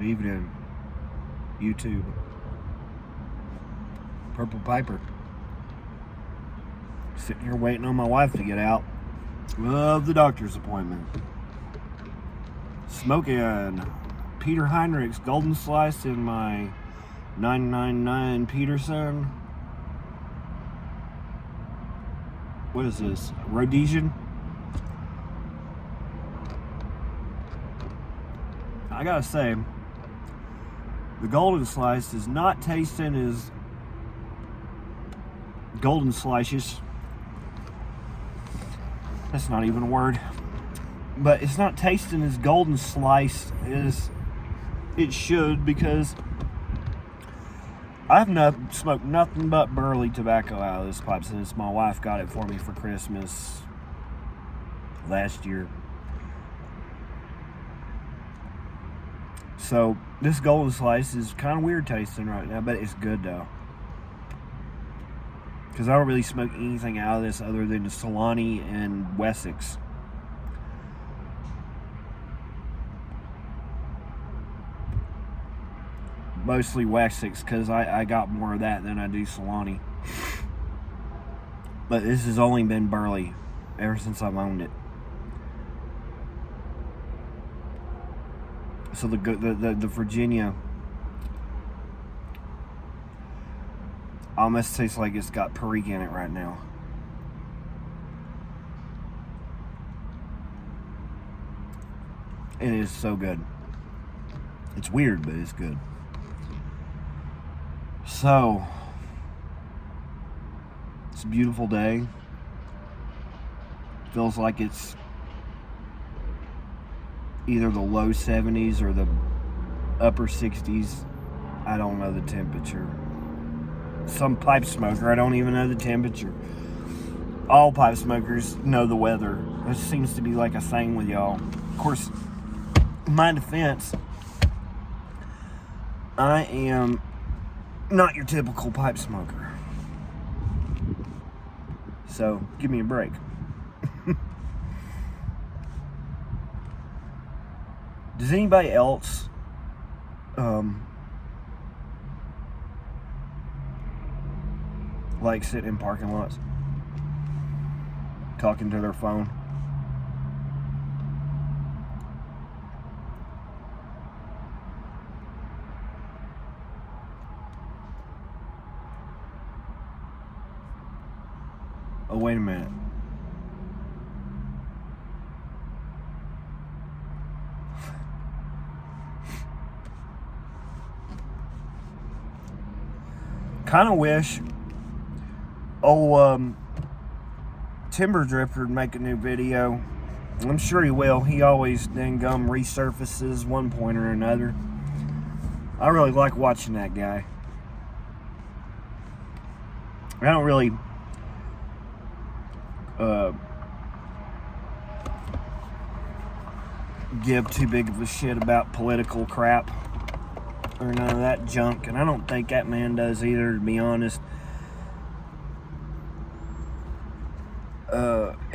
evening, YouTube. Purple Piper. Sitting here waiting on my wife to get out of the doctor's appointment. Smoking Peter Heinrich's Golden Slice in my 999 Peterson. What is this? Rhodesian? I gotta say, the Golden Slice is not tasting as Golden Slices. That's not even a word. But it's not tasting as Golden Slice as it should, because I've smoked nothing but burley tobacco out of this pipe since my wife got it for me for Christmas last year. So this Golden Slice is kind of weird tasting right now, but it's good though. Because I don't really smoke anything out of this other than the Solani and Wessex. Mostly Wessex, because I got more of that than I do Solani. But this has only been burley ever since I've owned it. So the Virginia almost tastes like it's got Perique in it right now. It is so good. It's weird, but it's good. So, it's a beautiful day. Feels like it's either the low 70s or the upper 60s. I don't know the temperature. Some pipe smoker, I don't even know the temperature. All pipe smokers know the weather. It seems to be like a thing with y'all. Of course, in my defense, I am not your typical pipe smoker. So, give me a break. Does anybody else like sitting in parking lots talking to their phone? Oh, wait a minute. Kind of wish Timber Drifter would make a new video. I'm sure he will. He always dang-gum resurfaces one point or another. I really like watching that guy. I don't really give too big of a shit about political crap or none of that junk, and I don't think that man does either, to be honest.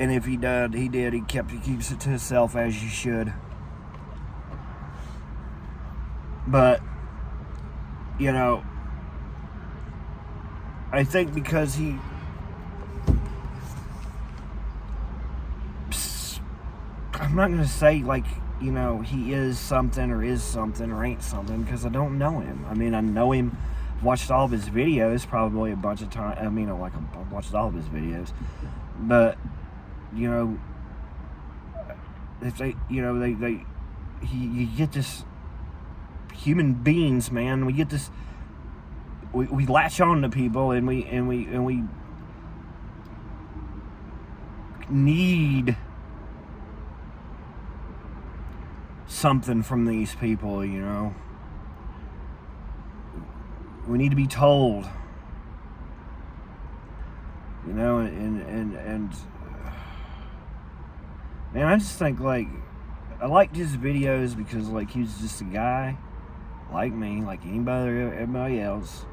And if he did, he keeps it to himself, as you should. But, you know, I think because he I'm not going to say, like, you know, he is something or ain't something, because I don't know him. I mean, I know him. I've watched all of his videos probably a bunch of times. I mean, I've watched all of his videos. But, you know, if they, you know, you get this, human beings, man, we get this, we latch on to people, and we need something from these people, you know. We need to be told, you know, and man, I just think, like, I liked his videos because, like, he was just a guy like me, like everybody else.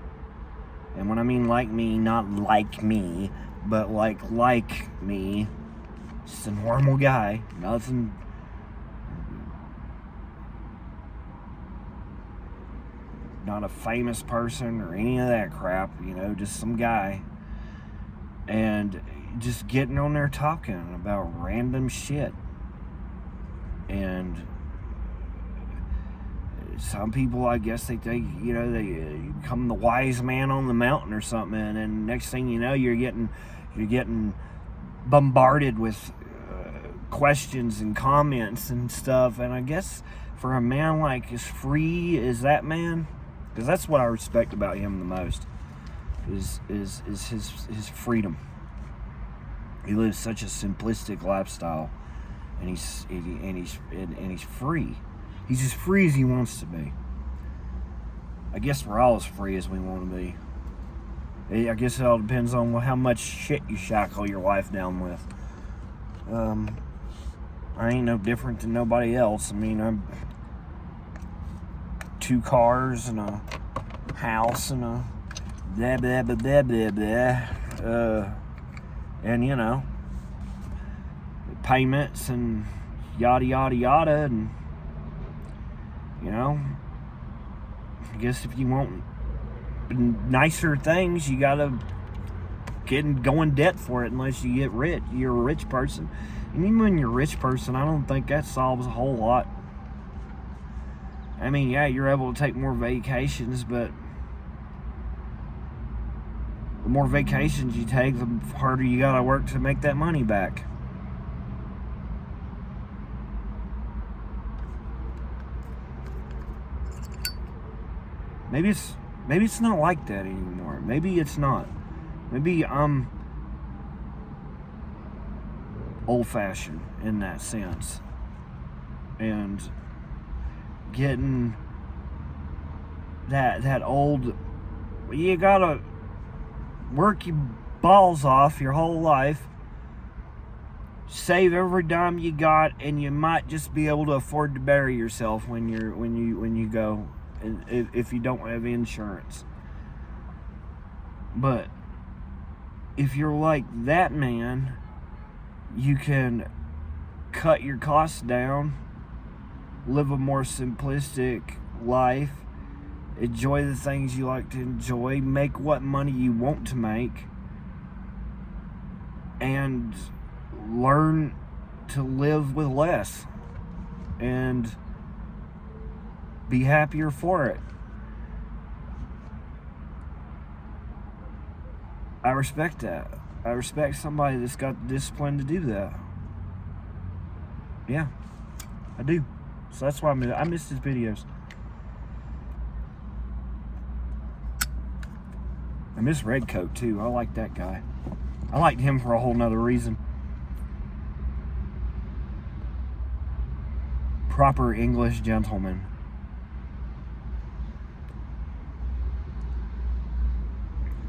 And when I mean like me, not like me, but like me, just a normal guy, nothing not a famous person or any of that crap, just some guy. And just getting on there talking about random shit. And some people, I guess, they become the wise man on the mountain or something, and then next thing you know, you're getting bombarded with questions and comments and stuff. And I guess for a man like as free as that man, because that's what I respect about him the most, is his freedom. He lives such a simplistic lifestyle, and he's free. He's as free as he wants to be. I guess we're all as free as we want to be. I guess it all depends on how much shit you shackle your life down with. I ain't no different than nobody else. I mean, I'm 2 cars and a house and a blah blah blah blah blah blah. And payments and yada yada yada, and I guess if you want nicer things, you gotta go in debt for it unless you get rich. You're a rich person. And even when you're a rich person, I don't think that solves a whole lot. I mean, yeah, you're able to take more vacations, but the more vacations you take, the harder you gotta work to make that money back. Maybe it's not like that anymore. Maybe it's not. Maybe I'm old-fashioned in that sense. And getting that old, you gotta work your balls off your whole life, save every dime you got, and you might just be able to afford to bury yourself when you go, if you don't have insurance. But if you're like that man, you can cut your costs down, live a more simplistic life, enjoy the things you like to enjoy, make what money you want to make, and learn to live with less and be happier for it. I respect that. I respect somebody that's got the discipline to do that. Yeah, I do. So that's why I miss his videos. I miss Redcoat too. I like that guy. I liked him for a whole nother reason. Proper English gentleman.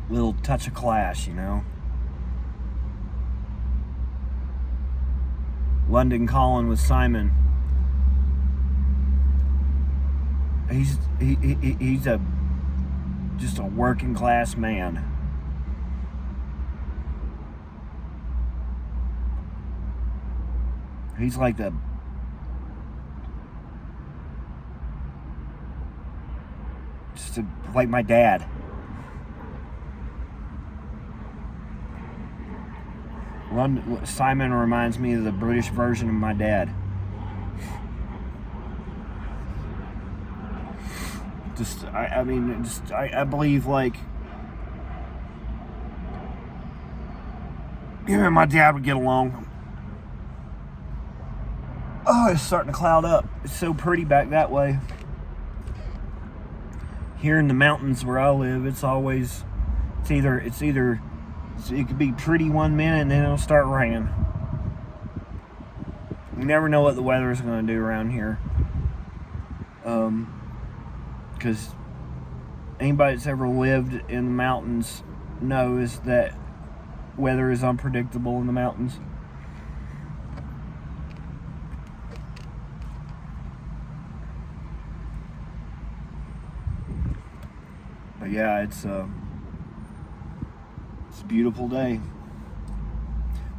Little touch of class, London Calling with Simon. He's just a working class man. He's like like my dad. Simon reminds me of the British version of my dad. I believe, like, and my dad would get along. Oh, it's starting to cloud up. It's so pretty back that way. Here in the mountains where I live, it could be pretty one minute and then it'll start raining. You never know what the weather is going to do around here. Because anybody that's ever lived in the mountains knows that weather is unpredictable in the mountains. But yeah, it's a beautiful day.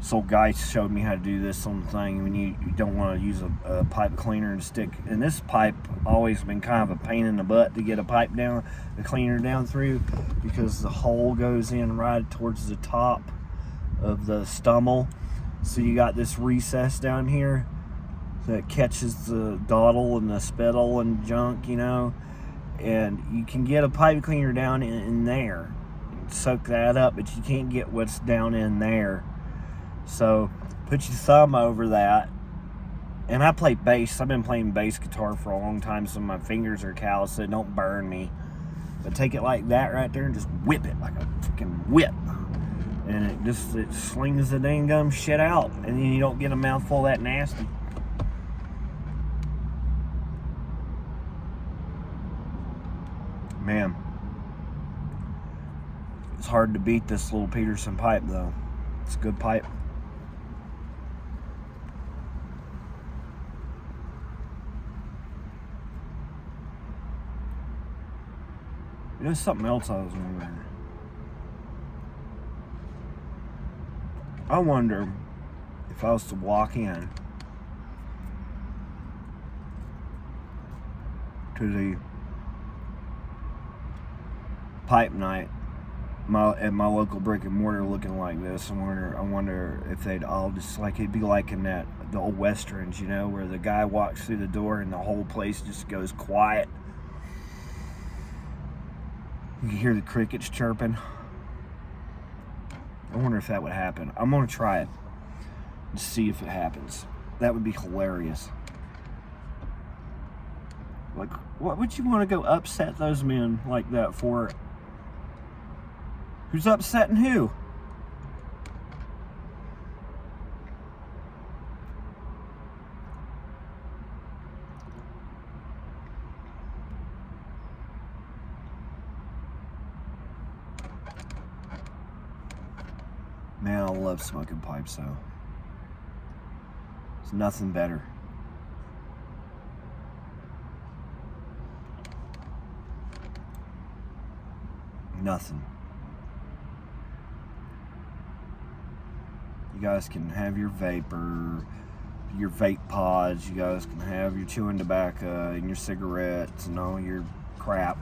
So guy showed me how to do this on the thing when you don't want to use a pipe cleaner and stick. And this pipe always been kind of a pain in the butt to get a pipe down, the cleaner down through, because the hole goes in right towards the top of the stummel. So you got this recess down here that catches the dawdle and the spittle and junk, you know. And you can get a pipe cleaner down in there and soak that up, but you can't get what's down in there. So put your thumb over that. And I play bass. I've been playing bass guitar for a long time, so my fingers are calloused, so it don't burn me. But take it like that right there and just whip it like a freaking whip. And it slings the dang gum shit out. And then you don't get a mouthful of that nasty. Man. It's hard to beat this little Peterson pipe though. It's a good pipe. You know, something else I was wondering. I wonder if I was to walk in to the pipe night at my local brick and mortar looking like this. I wonder if they'd all just like, it'd be like in the old westerns, you know, where the guy walks through the door and the whole place just goes quiet. You can hear the crickets chirping. I wonder if that would happen. I'm going to try it and see if it happens. That would be hilarious. Like, what would you want to go upset those men like that for? Who's upsetting who? Man, I love smoking pipes though. It's nothing better. Nothing. You guys can have your vapor, your vape pods. You guys can have your chewing tobacco and your cigarettes and all your crap.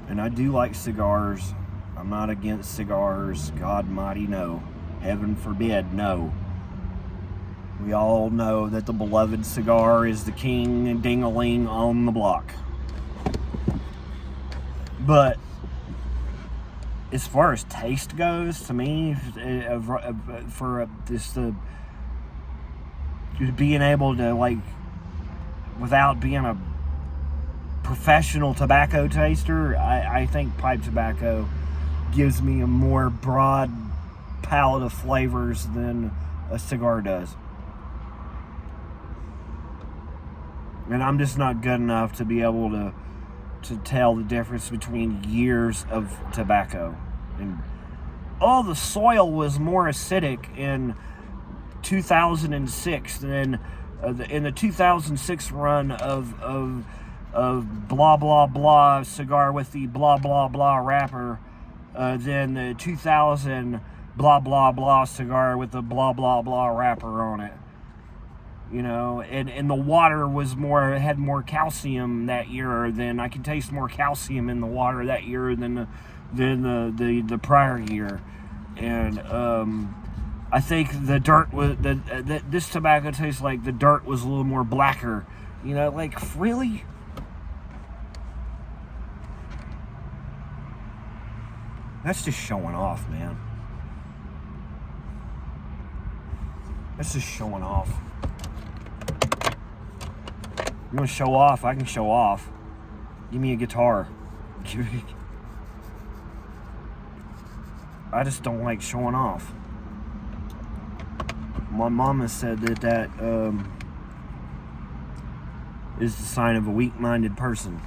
And I do like cigars. I'm not against cigars. God mighty no. Heaven forbid no. We all know that the beloved cigar is the king and ding-a-ling on the block. But as far as taste goes, to me, for just being able to, like, without being a professional tobacco taster, I think pipe tobacco gives me a more broad palette of flavors than a cigar does. And I'm just not good enough to be able to tell the difference between years of tobacco. And the soil was more acidic in 2006 than in the 2006 run of blah blah blah cigar with the blah blah blah wrapper than the 2000 blah blah blah cigar with the blah blah blah wrapper on it. You know, and the water had more calcium that year. Than I can taste more calcium in the water that year than the prior year. And I think the dirt was this tobacco tastes like the dirt was a little more blacker. You know, like, really? That's just showing off, man. That's just showing off. You want to show off? I can show off. Give me a guitar. I just don't like showing off. My mama said that is the sign of a weak-minded person.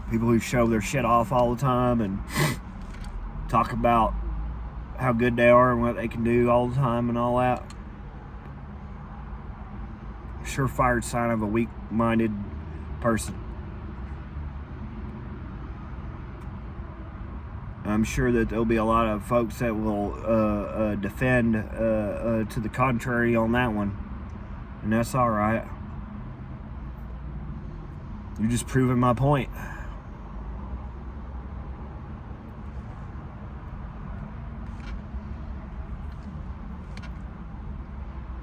People who show their shit off all the time and talk about how good they are and what they can do all the time and all that. Surefire sign of a weak-minded person. I'm sure that there'll be a lot of folks that will defend to the contrary on that one. And that's all right. You're just proving my point.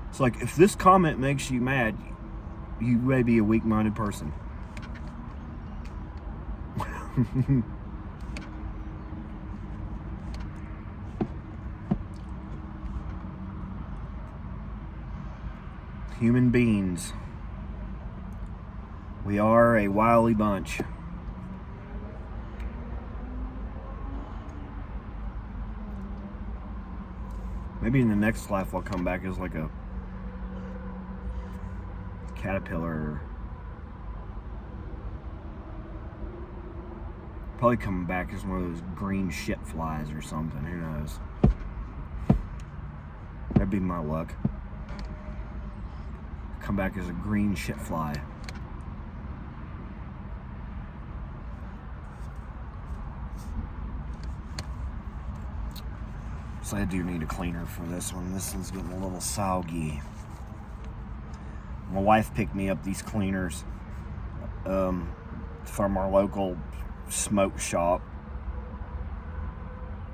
It's like, if this comment makes you mad, you may be a weak-minded person. Human beings. We are a wily bunch. Maybe in the next life I'll come back as like a caterpillar. Probably coming back as one of those green shit flies or something. Who knows? That'd be my luck. Come back as a green shit fly. So I do need a cleaner for this one. This one's getting a little soggy. My wife picked me up these cleaners from our local smoke shop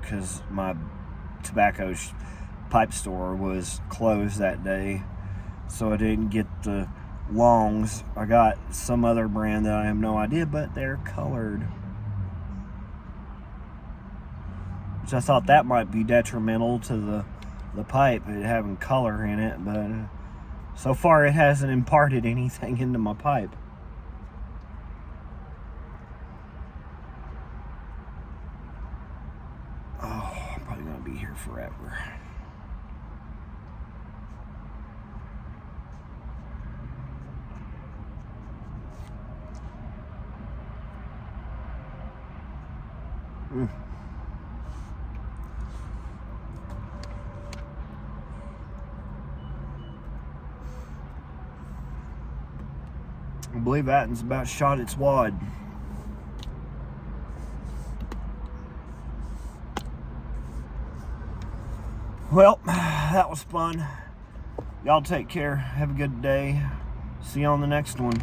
because my tobacco pipe store was closed that day, so I didn't get the longs. I got some other brand that I have no idea, but they're colored, which I thought that might be detrimental to the pipe, it having color in it, but so far it hasn't imparted anything into my pipe. Oh, I'm probably gonna be here forever. I believe Atten's about shot its wad. Well, that was fun. Y'all take care. Have a good day. See you on the next one.